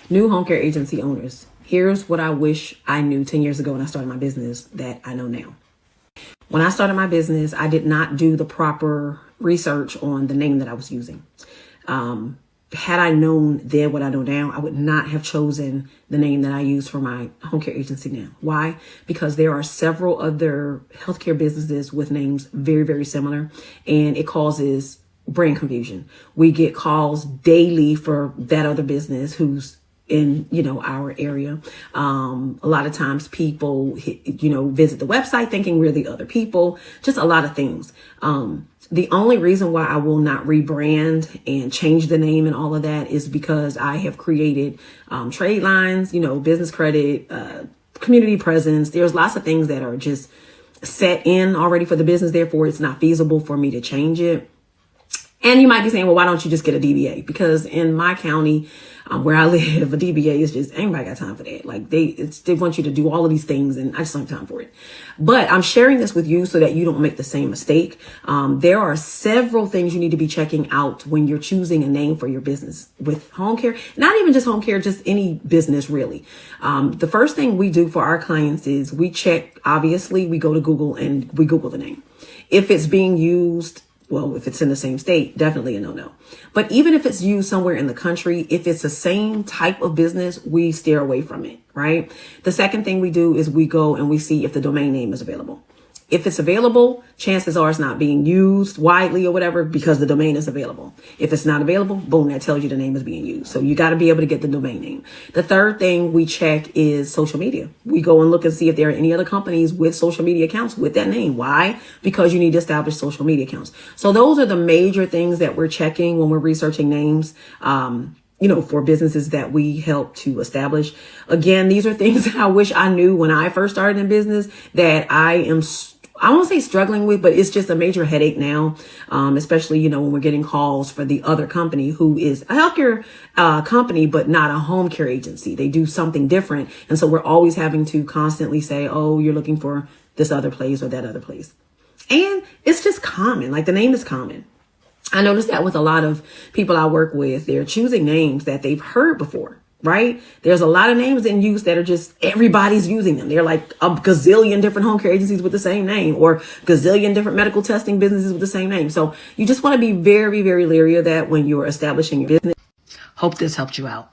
New home care agency owners, here's what I wish I knew 10 years ago when I started my business that I know now. When I started my business, I did not do the proper research on the name that I was using. Had I known then what I know now, I would not have chosen the name that I use for my home care agency now. Why? Because there are several other healthcare businesses with names very, very similar, and it causes brand confusion. We get calls daily for that other business who's in, our area. A lot of times people, visit the website thinking we're the other people, just a lot of things. The only reason why I will not rebrand and change the name and all of that is because I have created trade lines, business credit, community presence. There's lots of things that are just set in already for the business. Therefore, it's not feasible for me to change it. And you might be saying, well, why don't you just get a DBA? Because in my county where I live, a DBA is just, anybody got time for that. Like they want you to do all of these things and I just don't have time for it. But I'm sharing this with you so that you don't make the same mistake. There are several things you need to be checking out when you're choosing a name for your business with home care. Not even just home care, just any business really. The first thing we do for our clients is we check, obviously, we go to Google and we Google the name. If it's being used, well, if it's in the same state, definitely a no-no. But even if it's used somewhere in the country, if it's the same type of business, we steer away from it, right? The second thing we do is we go and we see if the domain name is available. If it's available, chances are it's not being used widely or whatever because the domain is available. If it's not available, boom, that tells you the name is being used. So you got to be able to get the domain name. The third thing we check is social media. We go and look and see if there are any other companies with social media accounts with that name. Why? Because you need to establish social media accounts. So those are the major things that we're checking when we're researching names. For businesses that we help to establish. Again, these are things that I wish I knew when I first started in business that I won't say struggling with, but it's just a major headache now, especially, when we're getting calls for the other company who is a healthcare company, but not a home care agency. They do something different. And so we're always having to constantly say, oh, you're looking for this other place or that other place. And it's just common, like the name is common. I noticed that with a lot of people I work with, they're choosing names that they've heard before, right? There's a lot of names in use that are just everybody's using them. They're like a gazillion different home care agencies with the same name or gazillion different medical testing businesses with the same name. So you just want to be very, very leery of that when you're establishing your business. Hope this helped you out.